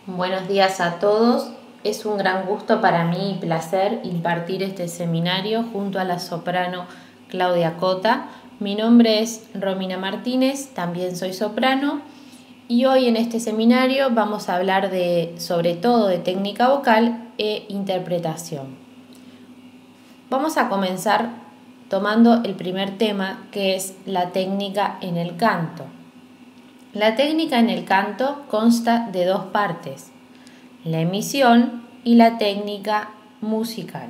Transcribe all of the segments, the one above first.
Buenos días a todos. Es un gran gusto para mí y placer impartir este seminario junto a la soprano Claudia Cota. Mi nombre es Romina Martínez, también soy soprano, y hoy en este seminario vamos a hablar sobre todo de técnica vocal e interpretación. Vamos a comenzar tomando el primer tema, que es la técnica en el canto. La técnica en el canto consta de dos partes, la emisión y la técnica musical.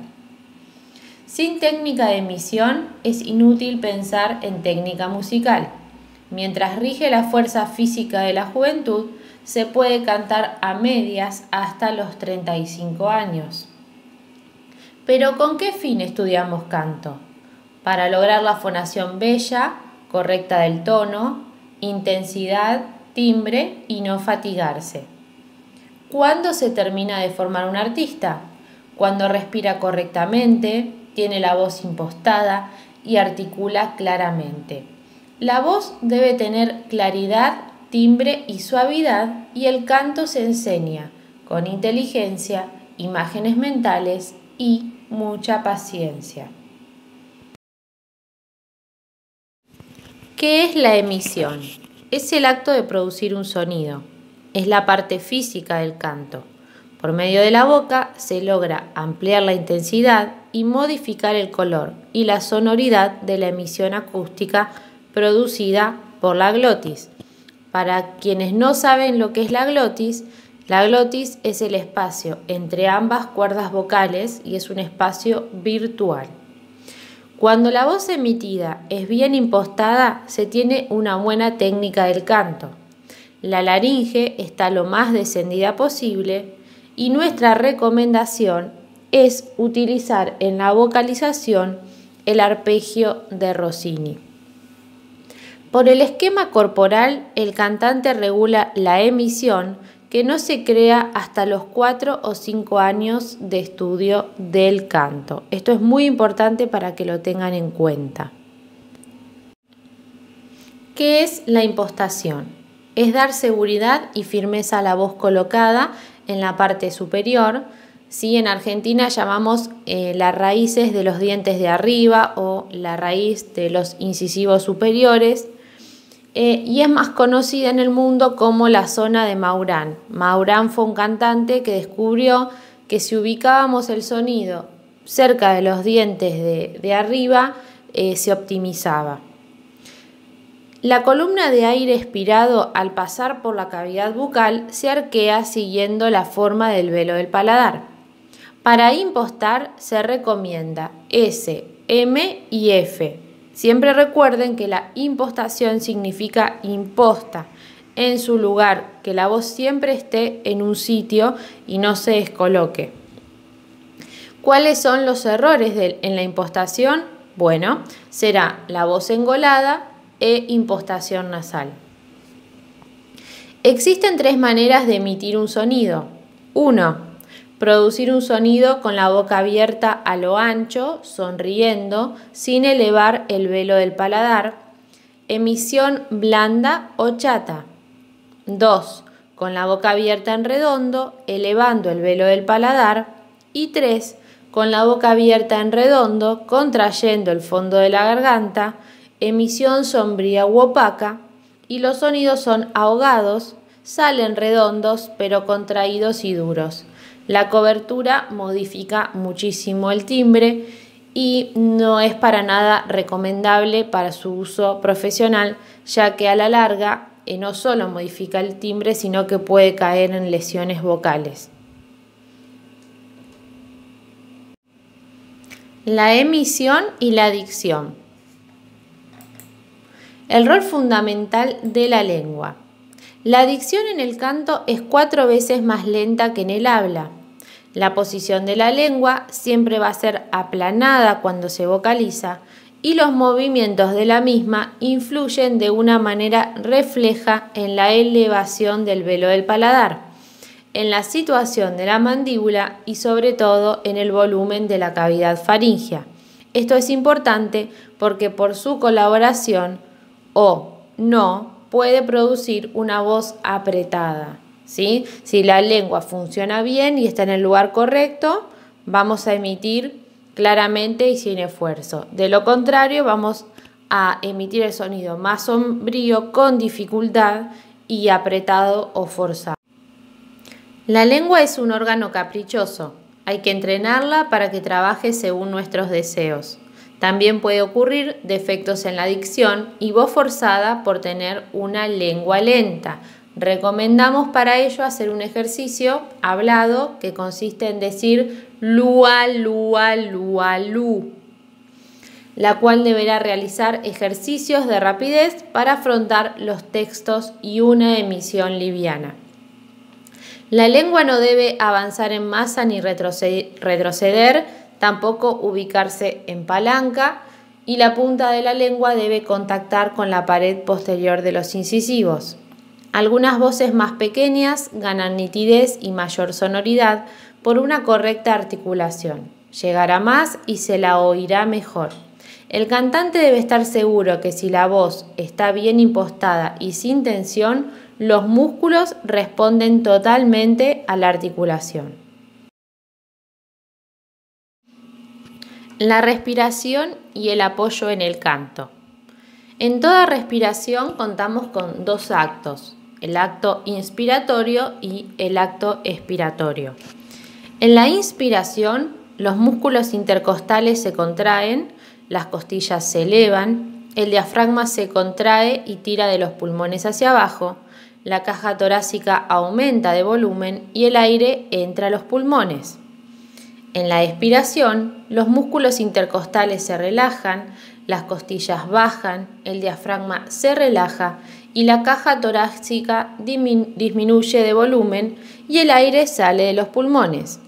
Sin técnica de emisión es inútil pensar en técnica musical. Mientras rige la fuerza física de la juventud, se puede cantar a medias hasta los 35 años. Pero ¿con qué fin estudiamos canto? Para lograr la fonación bella, correcta del tono, intensidad, timbre y no fatigarse. ¿Cuándo se termina de formar un artista? Cuando respira correctamente, tiene la voz impostada y articula claramente. La voz debe tener claridad, timbre y suavidad, y el canto se enseña con inteligencia, imágenes mentales y mucha paciencia. ¿Qué es la emisión? Es el acto de producir un sonido. Es la parte física del canto. Por medio de la boca se logra ampliar la intensidad y modificar el color y la sonoridad de la emisión acústica producida por la glotis. Para quienes no saben lo que es la glotis es el espacio entre ambas cuerdas vocales y es un espacio virtual. Cuando la voz emitida es bien impostada, se tiene una buena técnica del canto. La laringe está lo más descendida posible y nuestra recomendación es utilizar en la vocalización el arpegio de Rossini. Por el esquema corporal, el cantante regula la emisión, que no se crea hasta los 4 o 5 años de estudio del canto. Esto es muy importante para que lo tengan en cuenta. ¿Qué es la impostación? Es dar seguridad y firmeza a la voz colocada en la parte superior. ¿Sí? En Argentina llamamos las raíces de los dientes de arriba o la raíz de los incisivos superiores. Y es más conocida en el mundo como la zona de Maurán. Maurán fue un cantante que descubrió que si ubicábamos el sonido cerca de los dientes de arriba, se optimizaba. La columna de aire expirado al pasar por la cavidad bucal se arquea siguiendo la forma del velo del paladar. Para impostar se recomienda S, M y F. Siempre recuerden que la impostación significa imposta, en su lugar, que la voz siempre esté en un sitio y no se descoloque. ¿Cuáles son los errores en la impostación? Bueno, será la voz engolada e impostación nasal. Existen 3 maneras de emitir un sonido. 1. Producir un sonido con la boca abierta a lo ancho, sonriendo, sin elevar el velo del paladar. Emisión blanda o chata. 2. Con la boca abierta en redondo, elevando el velo del paladar. Y 3. Con la boca abierta en redondo, contrayendo el fondo de la garganta. Emisión sombría u opaca. Y los sonidos son ahogados, salen redondos pero contraídos y duros. La cobertura modifica muchísimo el timbre y no es para nada recomendable para su uso profesional, ya que a la larga no solo modifica el timbre, sino que puede caer en lesiones vocales. La emisión y la dicción. El rol fundamental de la lengua. La dicción en el canto es 4 veces más lenta que en el habla. La posición de la lengua siempre va a ser aplanada cuando se vocaliza y los movimientos de la misma influyen de una manera refleja en la elevación del velo del paladar, en la situación de la mandíbula y sobre todo en el volumen de la cavidad faríngea. Esto es importante porque por su colaboración o no puede producir una voz apretada. ¿sí? Si la lengua funciona bien y está en el lugar correcto, vamos a emitir claramente y sin esfuerzo. De lo contrario, vamos a emitir el sonido más sombrío, con dificultad y apretado o forzado. La lengua es un órgano caprichoso. Hay que entrenarla para que trabaje según nuestros deseos. También puede ocurrir defectos en la dicción y voz forzada por tener una lengua lenta. Recomendamos para ello hacer un ejercicio hablado que consiste en decir lua, lua, lua, lu, la cual deberá realizar ejercicios de rapidez para afrontar los textos y una emisión liviana. La lengua no debe avanzar en masa ni retroceder, tampoco ubicarse en palanca, y la punta de la lengua debe contactar con la pared posterior de los incisivos. Algunas voces más pequeñas ganan nitidez y mayor sonoridad por una correcta articulación. Llegará más y se la oirá mejor. El cantante debe estar seguro que si la voz está bien impostada y sin tensión, los músculos responden totalmente a la articulación. La respiración y el apoyo en el canto. En toda respiración contamos con dos actos, el acto inspiratorio y el acto expiratorio. En la inspiración, los músculos intercostales se contraen, las costillas se elevan, el diafragma se contrae y tira de los pulmones hacia abajo, la caja torácica aumenta de volumen y el aire entra a los pulmones. En la expiración, los músculos intercostales se relajan, las costillas bajan, el diafragma se relaja y la caja torácica disminuye de volumen y el aire sale de los pulmones.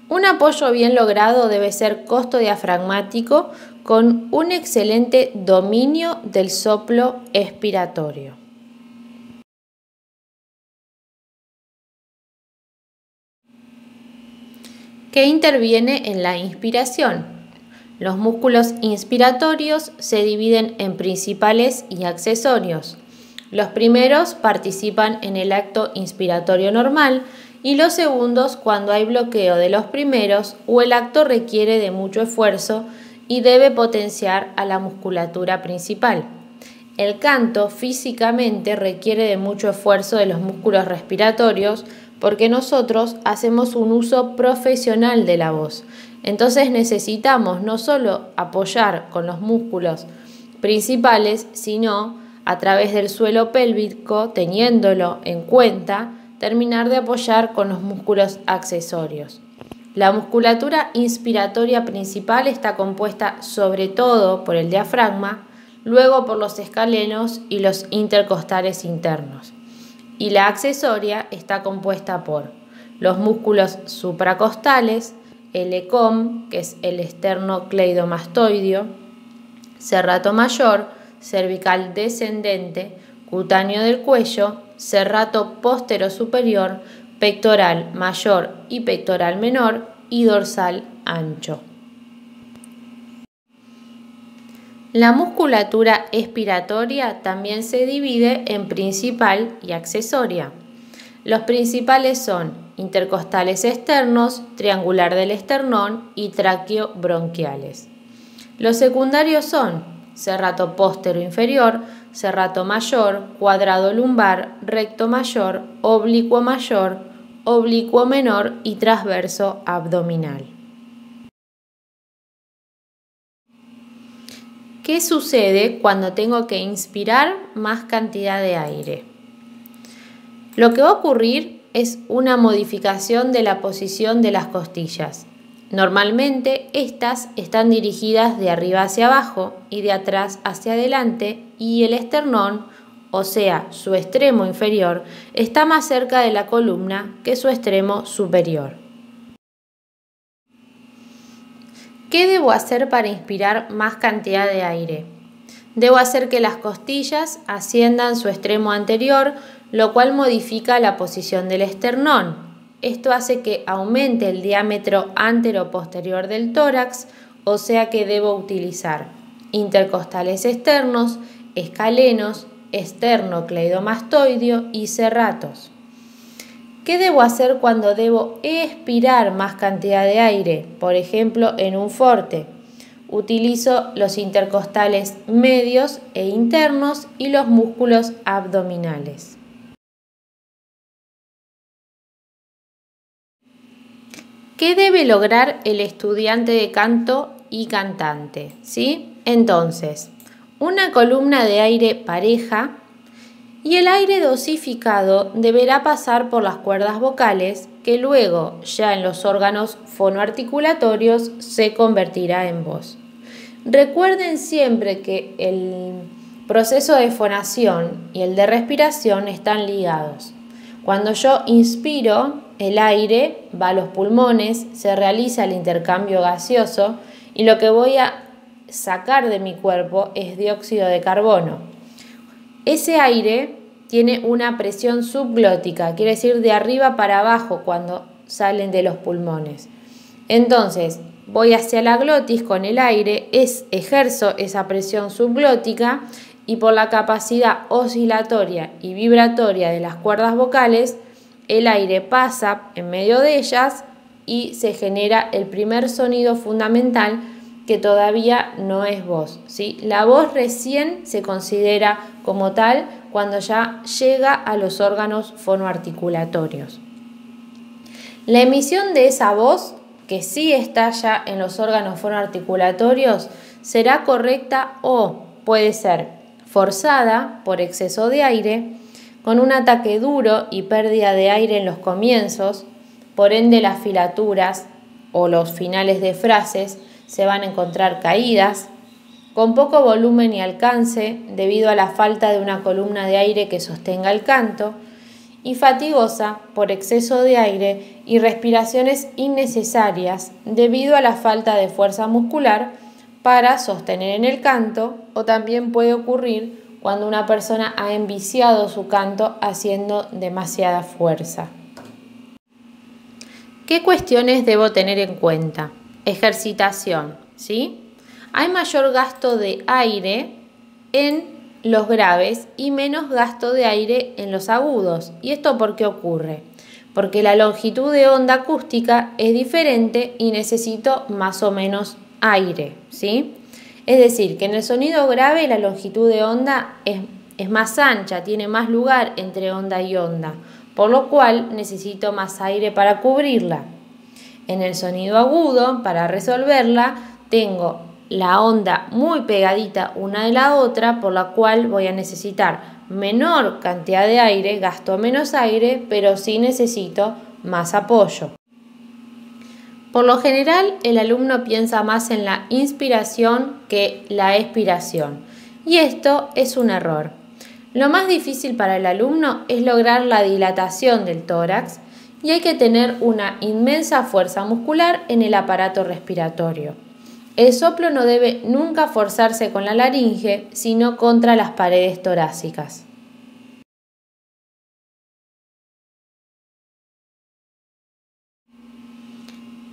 Un apoyo bien logrado debe ser costodiafragmático con un excelente dominio del soplo expiratorio. ¿Qué interviene en la inspiración? Los músculos inspiratorios se dividen en principales y accesorios. Los primeros participan en el acto inspiratorio normal y los segundos cuando hay bloqueo de los primeros o el acto requiere de mucho esfuerzo y debe potenciar a la musculatura principal. El canto físicamente requiere de mucho esfuerzo de los músculos respiratorios porque nosotros hacemos un uso profesional de la voz. Entonces necesitamos no solo apoyar con los músculos principales, sino a través del suelo pélvico, teniéndolo en cuenta, terminar de apoyar con los músculos accesorios. La musculatura inspiratoria principal está compuesta sobre todo por el diafragma, luego por los escalenos y los intercostales internos. Y la accesoria está compuesta por los músculos supracostales, el ECOM, que es el esternocleidomastoideo, serrato mayor, cervical descendente, cutáneo del cuello, serrato posterior-superior, pectoral mayor y pectoral menor y dorsal ancho. La musculatura expiratoria también se divide en principal y accesoria. Los principales son intercostales externos, triangular del esternón y tráqueo-bronquiales. Los secundarios son serrato póstero inferior, serrato mayor, cuadrado lumbar, recto mayor, oblicuo menor y transverso abdominal. ¿Qué sucede cuando tengo que inspirar más cantidad de aire? Lo que va a ocurrir es una modificación de la posición de las costillas. Normalmente estas están dirigidas de arriba hacia abajo y de atrás hacia adelante y el esternón, o sea, su extremo inferior, está más cerca de la columna que su extremo superior. ¿Qué debo hacer para inspirar más cantidad de aire? Debo hacer que las costillas asciendan su extremo anterior, lo cual modifica la posición del esternón. Esto hace que aumente el diámetro antero-posterior del tórax, o sea que debo utilizar intercostales externos, escalenos, esternocleidomastoideo y serratos. ¿Qué debo hacer cuando debo expirar más cantidad de aire? Por ejemplo, en un forte. Utilizo los intercostales medios e internos y los músculos abdominales. ¿Qué debe lograr el estudiante de canto y cantante? ¿Sí? Entonces, una columna de aire pareja y el aire dosificado deberá pasar por las cuerdas vocales que luego, ya en los órganos fonoarticulatorios, se convertirá en voz. Recuerden siempre que el proceso de fonación y el de respiración están ligados. Cuando yo inspiro, el aire va a los pulmones, se realiza el intercambio gaseoso y lo que voy a sacar de mi cuerpo es dióxido de carbono. Ese aire tiene una presión subglótica, quiere decir de arriba para abajo cuando salen de los pulmones. Entonces, voy hacia la glotis con el aire, ejerzo esa presión subglótica y por la capacidad oscilatoria y vibratoria de las cuerdas vocales, el aire pasa en medio de ellas y se genera el primer sonido fundamental que todavía no es voz, ¿sí? La voz recién se considera como tal cuando ya llega a los órganos fonoarticulatorios. La emisión de esa voz, que sí está ya en los órganos fonoarticulatorios, será correcta o puede ser forzada por exceso de aire, con un ataque duro y pérdida de aire en los comienzos, por ende las filaturas o los finales de frases se van a encontrar caídas, con poco volumen y alcance debido a la falta de una columna de aire que sostenga el canto, y fatigosa por exceso de aire y respiraciones innecesarias debido a la falta de fuerza muscular para sostener en el canto, o también puede ocurrir cuando una persona ha enviciado su canto haciendo demasiada fuerza. ¿Qué cuestiones debo tener en cuenta? Ejercitación, ¿sí? Hay mayor gasto de aire en los graves y menos gasto de aire en los agudos. ¿Y esto por qué ocurre? Porque la longitud de onda acústica es diferente y necesito más o menos aire, ¿sí? Es decir, que en el sonido grave la longitud de onda es más ancha, tiene más lugar entre onda y onda, por lo cual necesito más aire para cubrirla. En el sonido agudo, para resolverla, tengo la onda muy pegadita una de la otra, por la cual voy a necesitar menor cantidad de aire, gasto menos aire, pero sí necesito más apoyo. Por lo general, el alumno piensa más en la inspiración que la expiración, y esto es un error. Lo más difícil para el alumno es lograr la dilatación del tórax y hay que tener una inmensa fuerza muscular en el aparato respiratorio. El soplo no debe nunca forzarse con la laringe, sino contra las paredes torácicas.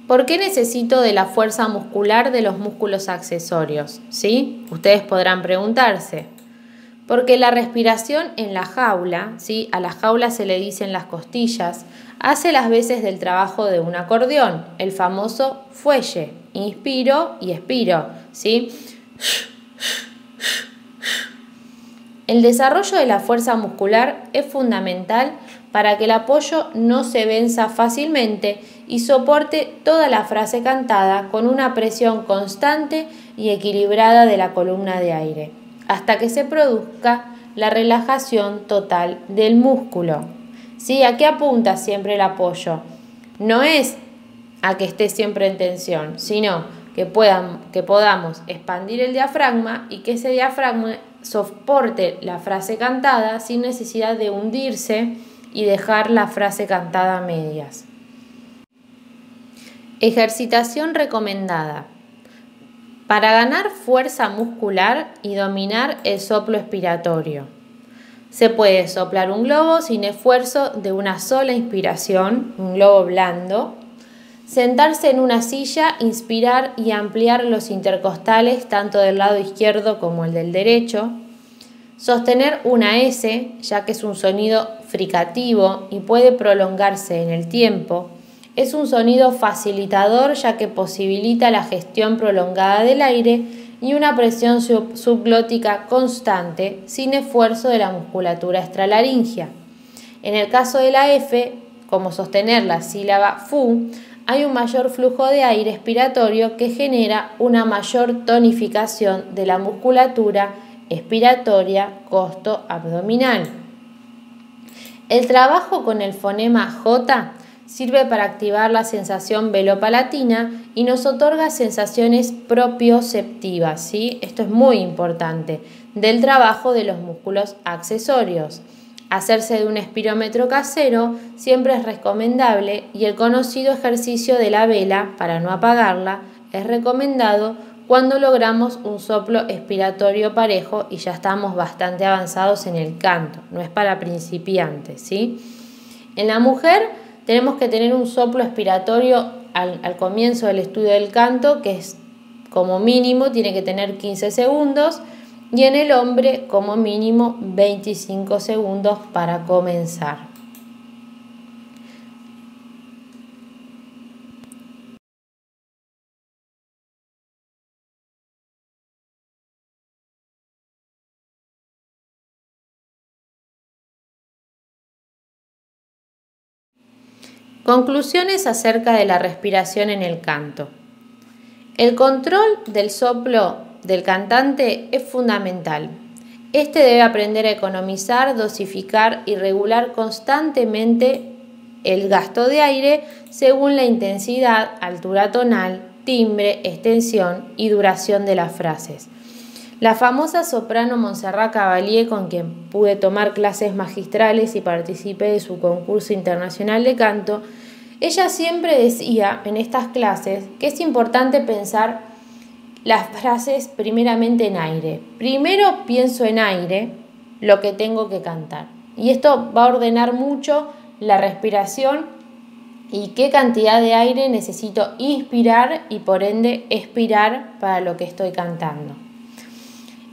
¿Por qué necesito de la fuerza muscular de los músculos accesorios? ¿Sí? Ustedes podrán preguntarse. Porque la respiración en la jaula, ¿sí? A la jaula se le dicen las costillas, hace las veces del trabajo de un acordeón, el famoso fuelle. Inspiro y expiro, ¿sí? El desarrollo de la fuerza muscular es fundamental para que el apoyo no se venza fácilmente y soporte toda la frase cantada con una presión constante y equilibrada de la columna de aire, hasta que se produzca la relajación total del músculo. ¿Sí? ¿A qué apunta siempre el apoyo? No es a que esté siempre en tensión, sino que podamos expandir el diafragma y que ese diafragma soporte la frase cantada sin necesidad de hundirse y dejar la frase cantada a medias. Ejercitación recomendada. Para ganar fuerza muscular y dominar el soplo expiratorio. Se puede soplar un globo sin esfuerzo de una sola inspiración, un globo blando. Sentarse en una silla, inspirar y ampliar los intercostales tanto del lado izquierdo como el del derecho. Sostener una S, ya que es un sonido fricativo y puede prolongarse en el tiempo. Es un sonido facilitador ya que posibilita la gestión prolongada del aire y una presión subglótica constante sin esfuerzo de la musculatura extralaringea. En el caso de la F, como sostener la sílaba fu, hay un mayor flujo de aire expiratorio que genera una mayor tonificación de la musculatura expiratoria costo-abdominal. El trabajo con el fonema J sirve para activar la sensación velopalatina y nos otorga sensaciones propioceptivas, ¿sí? Esto es muy importante, del trabajo de los músculos accesorios. Hacerse de un espirómetro casero siempre es recomendable y el conocido ejercicio de la vela, para no apagarla, es recomendado cuando logramos un soplo expiratorio parejo y ya estamos bastante avanzados en el canto, no es para principiantes, ¿sí? En la mujer tenemos que tener un soplo expiratorio al comienzo del estudio del canto, que es como mínimo tiene que tener 15 segundos, y en el hombre como mínimo 25 segundos para comenzar. Conclusiones acerca de la respiración en el canto. El control del soplo del cantante es fundamental. Este debe aprender a economizar, dosificar y regular constantemente el gasto de aire según la intensidad, altura tonal, timbre, extensión y duración de las frases. La famosa soprano Montserrat Caballé, con quien pude tomar clases magistrales y participé de su concurso internacional de canto, ella siempre decía en estas clases que es importante pensar las frases primeramente en aire. Primero pienso en aire lo que tengo que cantar. Y esto va a ordenar mucho la respiración y qué cantidad de aire necesito inspirar y por ende expirar para lo que estoy cantando.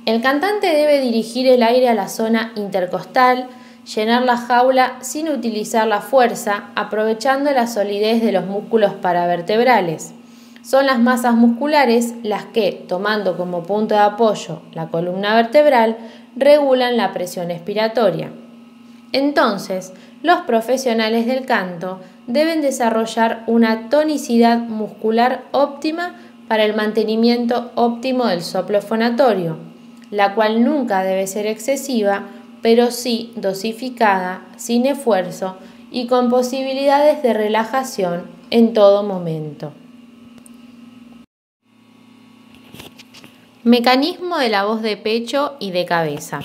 El cantante debe dirigir el aire a la zona intercostal, llenar la jaula sin utilizar la fuerza, aprovechando la solidez de los músculos paravertebrales. Son las masas musculares las que, tomando como punto de apoyo la columna vertebral, regulan la presión expiratoria. Entonces, los profesionales del canto deben desarrollar una tonicidad muscular óptima para el mantenimiento óptimo del soplo fonatorio, la cual nunca debe ser excesiva, pero sí dosificada, sin esfuerzo y con posibilidades de relajación en todo momento. Mecanismo de la voz de pecho y de cabeza.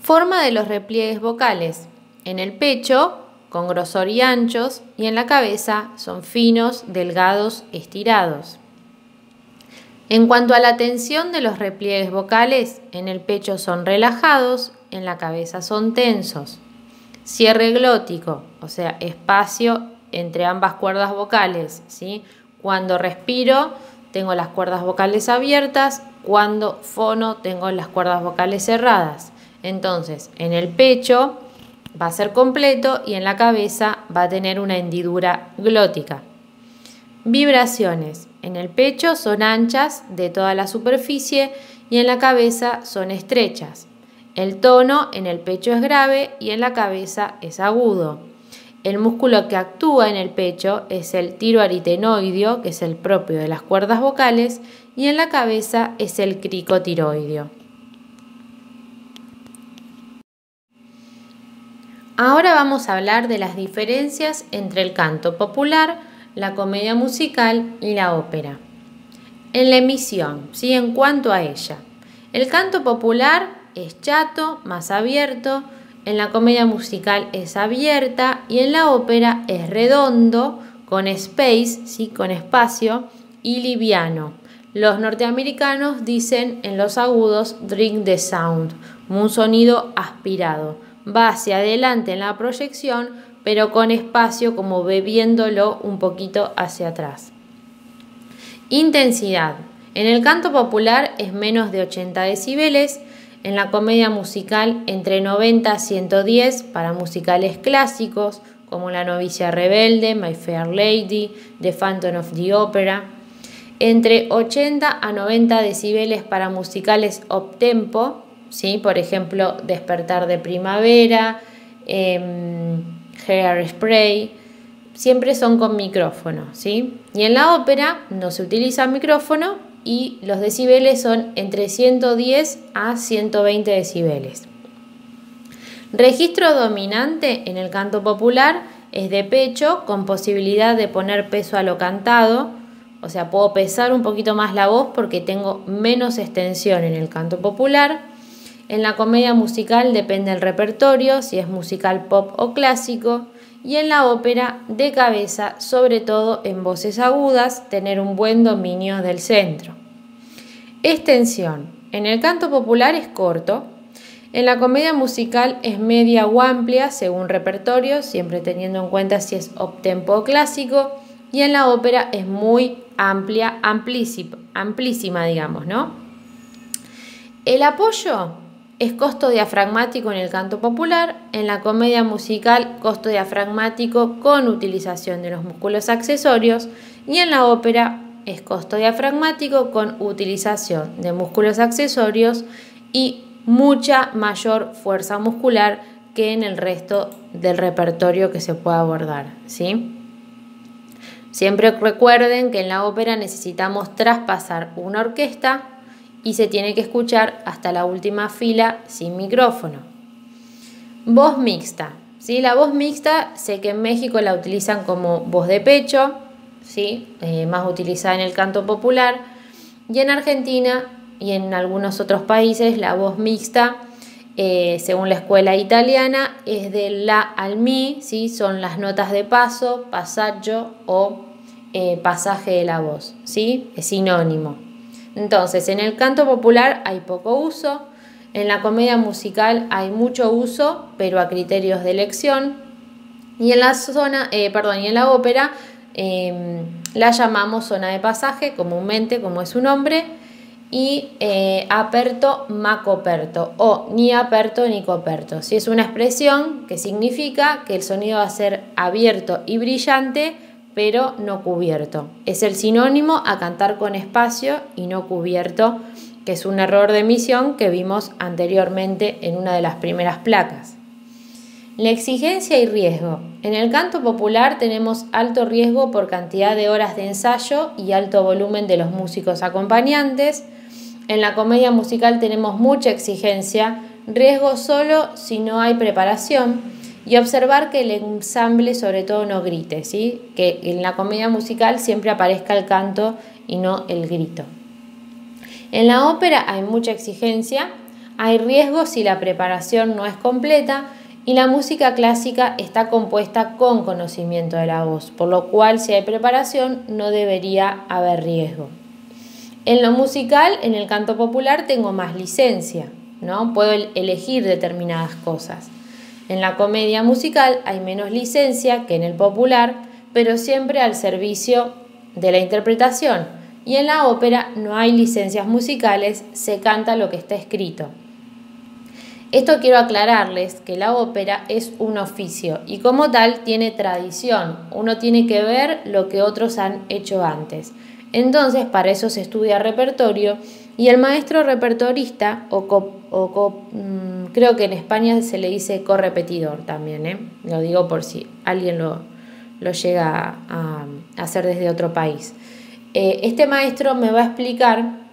Forma de los repliegues vocales. En el pecho, con grosor y anchos, y en la cabeza son finos, delgados, estirados. En cuanto a la tensión de los repliegues vocales, en el pecho son relajados, en la cabeza son tensos. Cierre glótico, o sea, espacio entre ambas cuerdas vocales, ¿sí? Cuando respiro, tengo las cuerdas vocales abiertas, cuando fono, tengo las cuerdas vocales cerradas. Entonces, en el pecho va a ser completo y en la cabeza va a tener una hendidura glótica. Vibraciones. En el pecho son anchas de toda la superficie y en la cabeza son estrechas. El tono en el pecho es grave y en la cabeza es agudo. El músculo que actúa en el pecho es el tiroaritenoideo, que es el propio de las cuerdas vocales, y en la cabeza es el cricotiroideo. Ahora vamos a hablar de las diferencias entre el canto popular, la comedia musical y la ópera. En la emisión, ¿sí? En cuanto a ella, el canto popular es chato, más abierto, en la comedia musical es abierta y en la ópera es redondo, con space, ¿sí? Con espacio, y liviano. Los norteamericanos dicen en los agudos drink the sound, un sonido aspirado. Va hacia adelante en la proyección, pero con espacio como bebiéndolo un poquito hacia atrás. Intensidad. En el canto popular es menos de 80 decibeles, En la comedia musical entre 90 a 110 para musicales clásicos como La novicia rebelde, My Fair Lady, The Phantom of the Opera. Entre 80 a 90 decibeles para musicales up-tempo, ¿sí? Por ejemplo, Despertar de Primavera, Hairspray, siempre son con micrófono, ¿sí? Y en la ópera no se utiliza micrófono y los decibeles son entre 110 a 120 decibeles. Registro dominante en el canto popular es de pecho, con posibilidad de poner peso a lo cantado, o sea, puedo pesar un poquito más la voz porque tengo menos extensión en el canto popular. En la comedia musical depende del repertorio, si es musical pop o clásico, y en la ópera de cabeza, sobre todo en voces agudas, tener un buen dominio del centro. Extensión. En el canto popular es corto. En la comedia musical es media o amplia según repertorio, siempre teniendo en cuenta si es up-tempo o clásico. Y en la ópera es muy amplia, amplísima, digamos, ¿no? El apoyo es costo diafragmático en el canto popular. En la comedia musical, costo diafragmático con utilización de los músculos accesorios. Y en la ópera es costo diafragmático con utilización de músculos accesorios y mucha mayor fuerza muscular que en el resto del repertorio que se pueda abordar, ¿sí? Siempre recuerden que en la ópera necesitamos traspasar una orquesta y se tiene que escuchar hasta la última fila sin micrófono. Voz mixta, ¿sí? La voz mixta sé que en México la utilizan como voz de pecho, ¿sí? Más utilizada en el canto popular, y en Argentina y en algunos otros países la voz mixta, según la escuela italiana, es de la al mi, ¿sí? Son las notas de paso, passaggio o pasaje de la voz, ¿sí? Es sinónimo. Entonces, en el canto popular hay poco uso, en la comedia musical hay mucho uso, pero a criterios de elección, y en la ópera la llamamos zona de pasaje comúnmente, como es su nombre, y aperto, ma coperto, o ni aperto ni coperto. Si es una expresión que significa que el sonido va a ser abierto y brillante, pero no cubierto. Es el sinónimo a cantar con espacio y no cubierto, que es un error de emisión que vimos anteriormente en una de las primeras placas. La exigencia y riesgo. En el canto popular tenemos alto riesgo por cantidad de horas de ensayo y alto volumen de los músicos acompañantes. En la comedia musical tenemos mucha exigencia, riesgo solo si no hay preparación, y observar que el ensamble sobre todo no grite, ¿sí? Que en la comedia musical siempre aparezca el canto y no el grito. En la ópera hay mucha exigencia, hay riesgo si la preparación no es completa, y la música clásica está compuesta con conocimiento de la voz, por lo cual si hay preparación no debería haber riesgo. En lo musical, en el canto popular, tengo más licencia, ¿no? Puedo elegir determinadas cosas. En la comedia musical hay menos licencia que en el popular, pero siempre al servicio de la interpretación. Y en la ópera no hay licencias musicales, se canta lo que está escrito. Esto quiero aclararles que la ópera es un oficio y como tal tiene tradición. Uno tiene que ver lo que otros han hecho antes. Entonces, para eso se estudia repertorio y el maestro repertorista, creo que en España se le dice correpetidor también, lo digo por si alguien lo llega a hacer desde otro país. Este maestro me va a explicar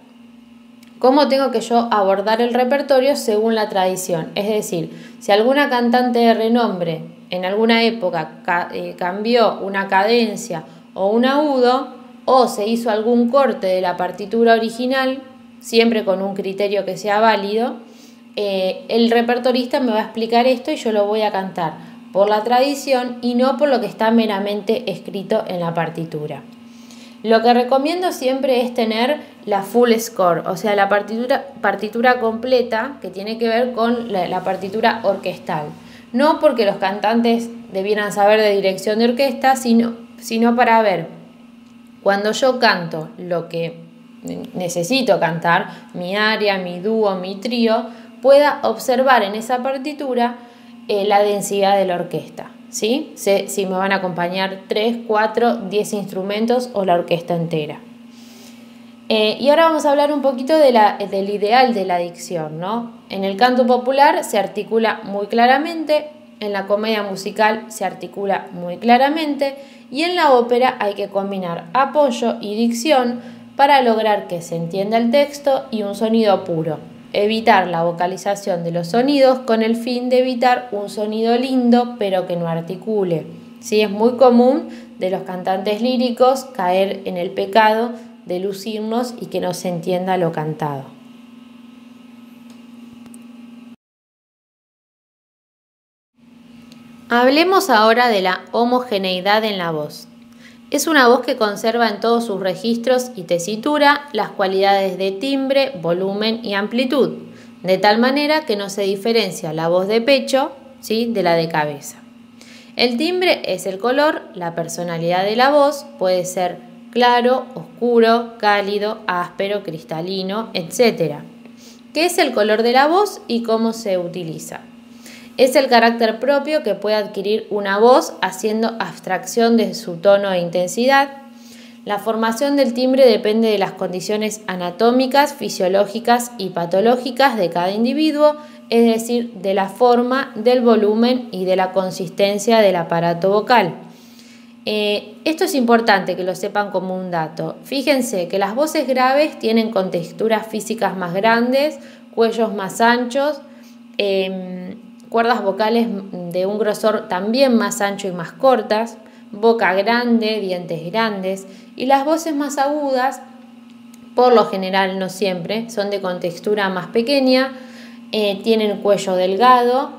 cómo tengo que yo abordar el repertorio según la tradición. Es decir, si alguna cantante de renombre en alguna época cambió una cadencia o un agudo, o se hizo algún corte de la partitura original, siempre con un criterio que sea válido, el repertorista me va a explicar esto y yo lo voy a cantar por la tradición y no por lo que está meramente escrito en la partitura. Lo que recomiendo siempre es tener la full score, o sea, la partitura completa que tiene que ver con la partitura orquestal. No porque los cantantes debieran saber de dirección de orquesta, sino para ver, cuando yo canto lo que necesito cantar, mi aria, mi dúo, mi trío, pueda observar en esa partitura la densidad de la orquesta, ¿sí? Si me van a acompañar 3, 4, 10 instrumentos o la orquesta entera. Y ahora vamos a hablar un poquito del ideal de la dicción, ¿no? En el canto popular se articula muy claramente, en la comedia musical se articula muy claramente y en la ópera hay que combinar apoyo y dicción para lograr que se entienda el texto y un sonido puro. Evitar la vocalización de los sonidos con el fin de evitar un sonido lindo pero que no articule. Sí, es muy común de los cantantes líricos caer en el pecado de lucirnos y que no se entienda lo cantado. Hablemos ahora de la homogeneidad en la voz. Es una voz que conserva en todos sus registros y tesitura las cualidades de timbre, volumen y amplitud, de tal manera que no se diferencia la voz de pecho, ¿sí?, de la de cabeza. El timbre es el color, la personalidad de la voz puede ser claro, oscuro, cálido, áspero, cristalino, etc. ¿Qué es el color de la voz y cómo se utiliza? Es el carácter propio que puede adquirir una voz haciendo abstracción de su tono e intensidad. La formación del timbre depende de las condiciones anatómicas, fisiológicas y patológicas de cada individuo, es decir, de la forma, del volumen y de la consistencia del aparato vocal. Esto es importante que lo sepan como un dato. Fíjense que las voces graves tienen contexturas físicas más grandes, cuellos más anchos, cuerdas vocales de un grosor también más ancho y más cortas, boca grande, dientes grandes, y las voces más agudas, por lo general, no siempre, son de contextura más pequeña, tienen cuello delgado,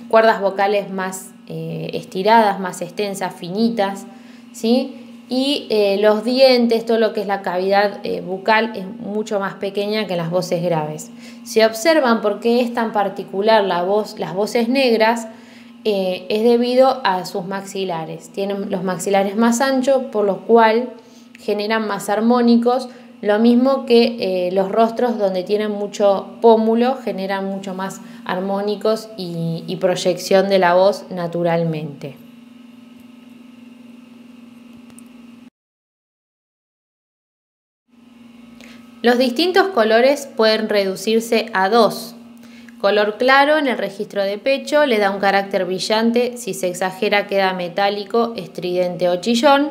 cuerdas vocales más estiradas, más extensas, finitas, ¿sí? Y los dientes, todo lo que es la cavidad bucal es mucho más pequeña que las voces graves. Si observan por qué es tan particular las voces negras, es debido a sus maxilares. Tienen los maxilares más anchos, por lo cual generan más armónicos, lo mismo que los rostros donde tienen mucho pómulo generan mucho más armónicos y proyección de la voz naturalmente. Los distintos colores pueden reducirse a 2. Color claro en el registro de pecho le da un carácter brillante, si se exagera queda metálico, estridente o chillón.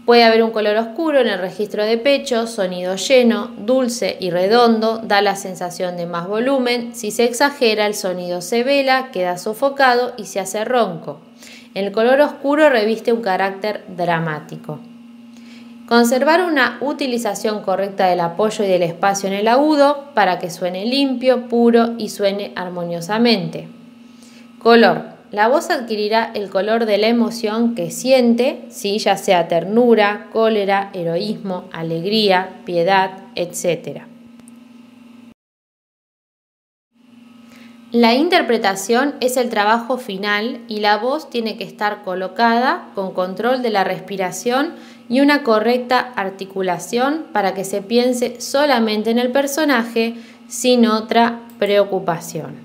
Puede haber un color oscuro en el registro de pecho, sonido lleno, dulce y redondo, da la sensación de más volumen. Si se exagera, el sonido se vela, queda sofocado y se hace ronco. El color oscuro reviste un carácter dramático. Conservar una utilización correcta del apoyo y del espacio en el agudo para que suene limpio, puro y suene armoniosamente. Color. La voz adquirirá el color de la emoción que siente, ¿sí?, ya sea ternura, cólera, heroísmo, alegría, piedad, etc. La interpretación es el trabajo final y la voz tiene que estar colocada con control de la respiración y una correcta articulación para que se piense solamente en el personaje sin otra preocupación.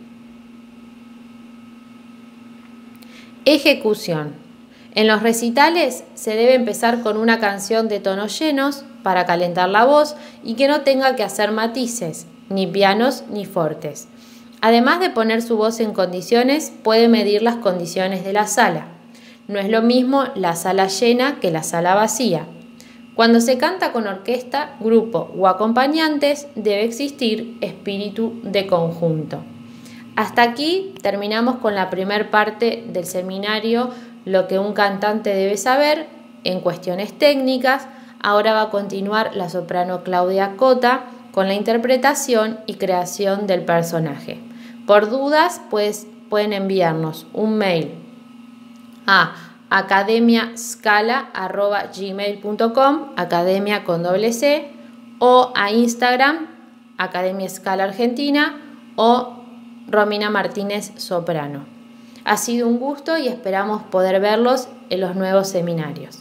Ejecución. En los recitales se debe empezar con una canción de tonos llenos para calentar la voz y que no tenga que hacer matices, ni pianos ni fortes. Además de poner su voz en condiciones, puede medir las condiciones de la sala. No es lo mismo la sala llena que la sala vacía. Cuando se canta con orquesta, grupo o acompañantes, debe existir espíritu de conjunto. Hasta aquí terminamos con la primera parte del seminario, lo que un cantante debe saber en cuestiones técnicas. Ahora va a continuar la soprano Claudia Cota con la interpretación y creación del personaje. Por dudas, pues pueden enviarnos un mail a academiascala@gmail.com, academia con doble C, o a Instagram, Academia Scala Argentina, o Romina Martínez Soprano. Ha sido un gusto y esperamos poder verlos en los nuevos seminarios.